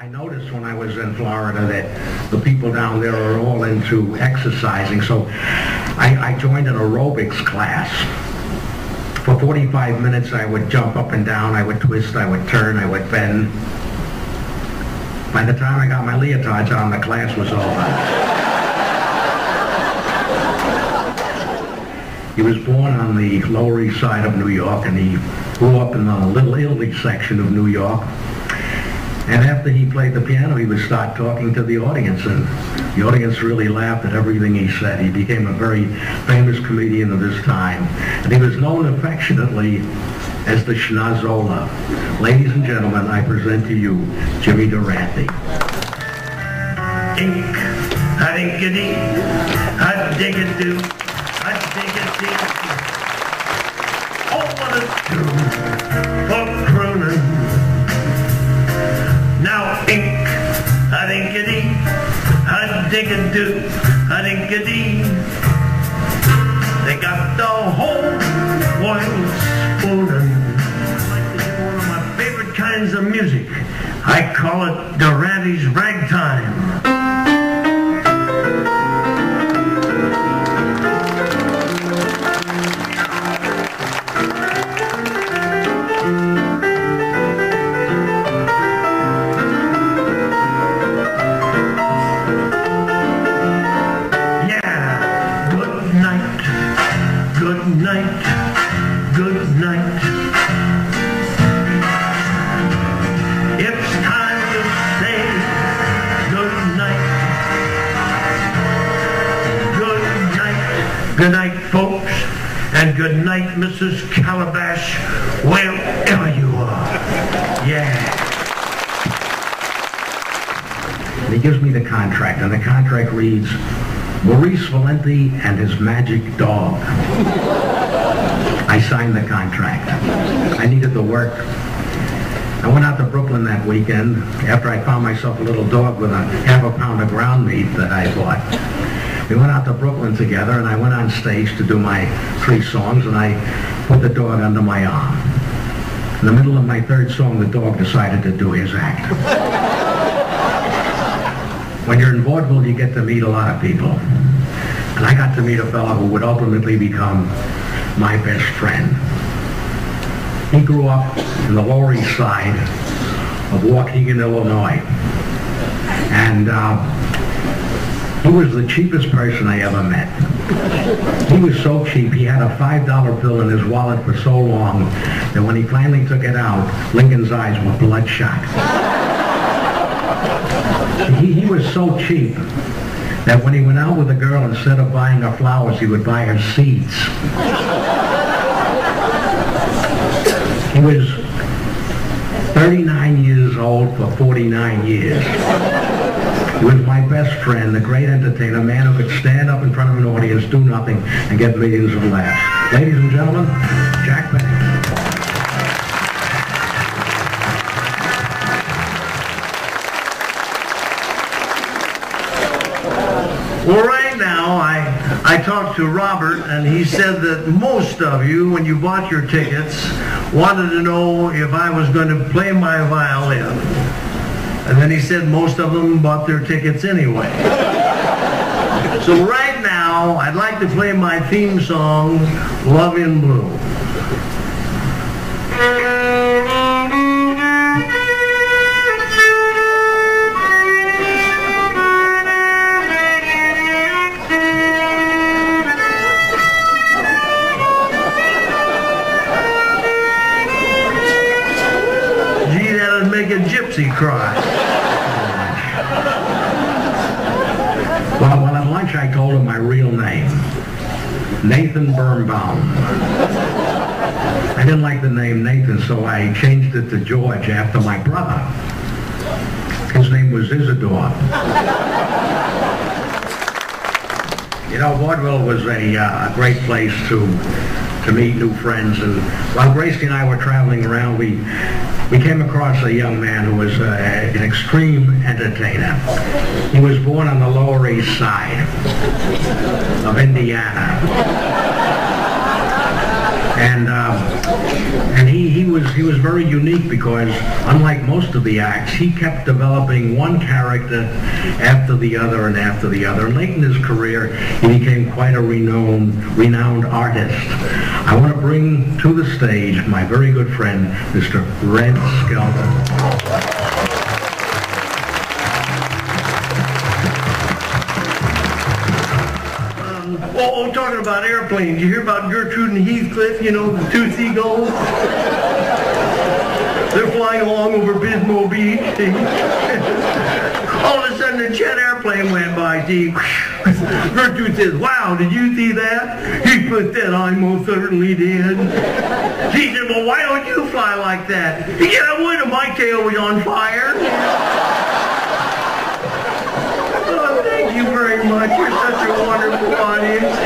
I noticed when I was in Florida that the people down there are all into exercising, so I joined an aerobics class. For 45 minutes I would jump up and down, I would twist, I would turn, I would bend. By the time I got my leotards on, the class was over. He was born on the Lower East Side of New York, and he grew up in the Little Italy section of New York. And after he played the piano, he would start talking to the audience, and the audience really laughed at everything he said. He became a very famous comedian of his time, and he was known affectionately as the Schnozzola. Ladies and gentlemen, I present to you Jimmy Durante. Ink, I think it eat, I dig it do, I dig it deep. Oh, what a tune for crooning. Now ink, I think it eat, I dig it do, I think it eat. They got the whole world spooning. I like to do one of my favorite kinds of music. I call it Durante's ragtime. Good night. It's time to say good night. Good night. Good night, folks. And good night, Mrs. Calabash, wherever you are. Yeah. And he gives me the contract, and the contract reads, Maurice Valenti and his magic dog. I signed the contract. I needed the work. I went out to Brooklyn that weekend after I found myself a little dog with a half a pound of ground meat that I bought. We went out to Brooklyn together, and I went on stage to do my 3 songs, and I put the dog under my arm. In the middle of my 3rd song, the dog decided to do his act. When you're in vaudeville, you get to meet a lot of people. And I got to meet a fellow who would ultimately become my best friend. He grew up in the Lower East Side of Waukegan, Illinois. And he was the cheapest person I ever met. He was so cheap, he had a $5 bill in his wallet for so long that when he finally took it out, Lincoln's eyes were bloodshot. He was so cheap that when he went out with a girl, instead of buying her flowers, he would buy her seeds. He was 39 years old for 49 years. He was my best friend, the great entertainer, a man who could stand up in front of an audience, do nothing, and get millions of laughs. Ladies and gentlemen, Jack Benny. Well, right now, I talked to Robert, and he said that most of you, when you bought your tickets, wanted to know if I was going to play my violin. And then he said most of them bought their tickets anyway. So right now, I'd like to play my theme song, Love in Blue. Make a gypsy cry. Well, at lunch I told him my real name, Nathan Birnbaum. I didn't like the name Nathan, so I changed it to George after my brother. His name was Isidore. You know, vaudeville was a great place to meet new friends, and while Gracie and I were traveling around, we came across a young man who was an extreme entertainer. He was born on the Lower East Side of Indiana. And he was very unique because, unlike most of the acts, he kept developing one character after the other and after the other. And late in his career, he became quite a renowned artist. I want to bring to the stage my very good friend, Mr. Red Skelton. Oh, talking about airplanes. You hear about Gertrude and Heathcliff, you know, the two seagulls? They're flying along over Bismo Beach. All of a sudden, a jet airplane went by. Gertrude says, "Wow, did you see that?" Heathcliff said, "I most certainly did." She said, "Well, why don't you fly like that?" He said, "I would if my tail was on fire." Oh, thank you very much. You're such a wonderful audience.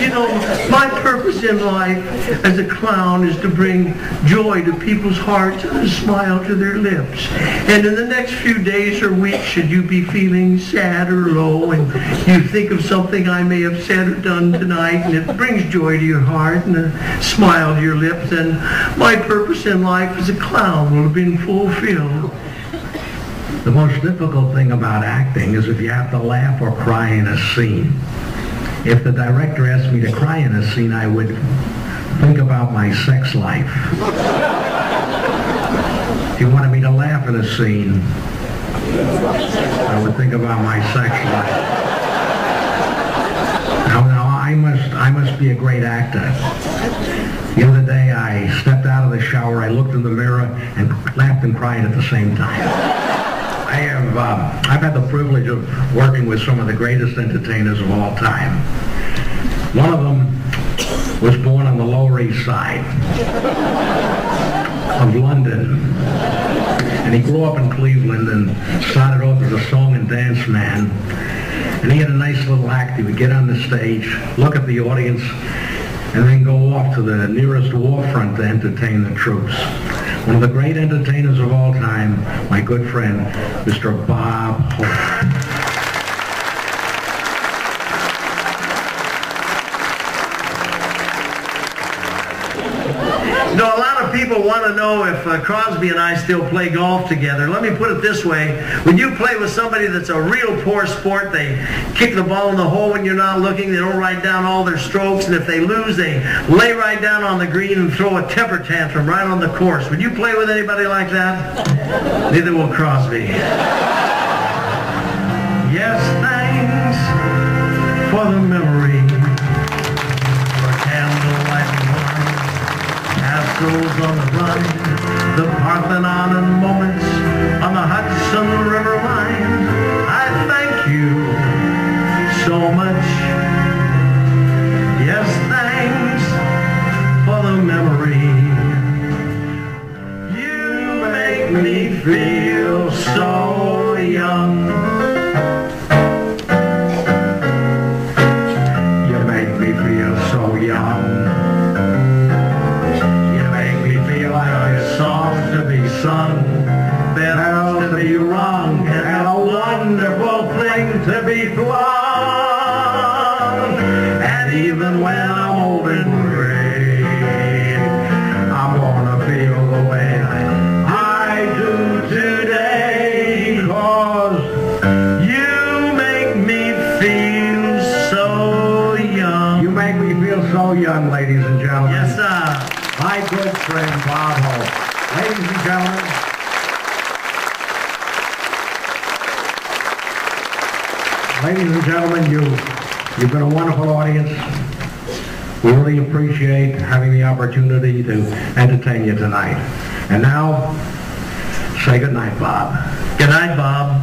You know, my purpose in life as a clown is to bring joy to people's hearts and a smile to their lips. And in the next few days or weeks, should you be feeling sad or low and you think of something I may have said or done tonight and it brings joy to your heart and a smile to your lips, then my purpose in life as a clown will have been fulfilled. The most difficult thing about acting is if you have to laugh or cry in a scene. If the director asked me to cry in a scene, I would think about my sex life. If you wanted me to laugh in a scene, I would think about my sex life. Now I must be a great actor. The other day I stepped out of the shower, I looked in the mirror, and laughed and cried at the same time. I've had the privilege of working with some of the greatest entertainers of all time. One of them was born on the Lower East Side of London, and he grew up in Cleveland and started off as a song and dance man. And he had a nice little act. He would get on the stage, look at the audience, and then go off to the nearest war front to entertain the troops. One of the great entertainers of all time, my good friend, Mr. Bob Hope. You know, a lot of people want to know if Crosby and I still play golf together. Let me put it this way. When you play with somebody that's a real poor sport, they kick the ball in the hole when you're not looking, they don't write down all their strokes, and if they lose, they lay right down on the green and throw a temper tantrum right on the course. Would you play with anybody like that? Neither will Crosby. Yes, thanks for the memory. Goes on the run, the Parthenon and moments on the Hudson River line. I thank you so much. Yes, thanks for the memory. You make me feel so young. You make me feel so young. Sung, bells to be rung, and a wonderful thing to be flung. And even when I'm old and gray, I'm gonna feel the way I do today, 'cause you make me feel so young. You make me feel so young, ladies and gentlemen. Yes, sir. My good friend, Bob Hope. Ladies and gentlemen, you've been a wonderful audience. We really appreciate having the opportunity to entertain you tonight. And now, say good night, Bob. Good night, Bob.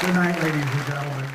Good night, ladies and gentlemen.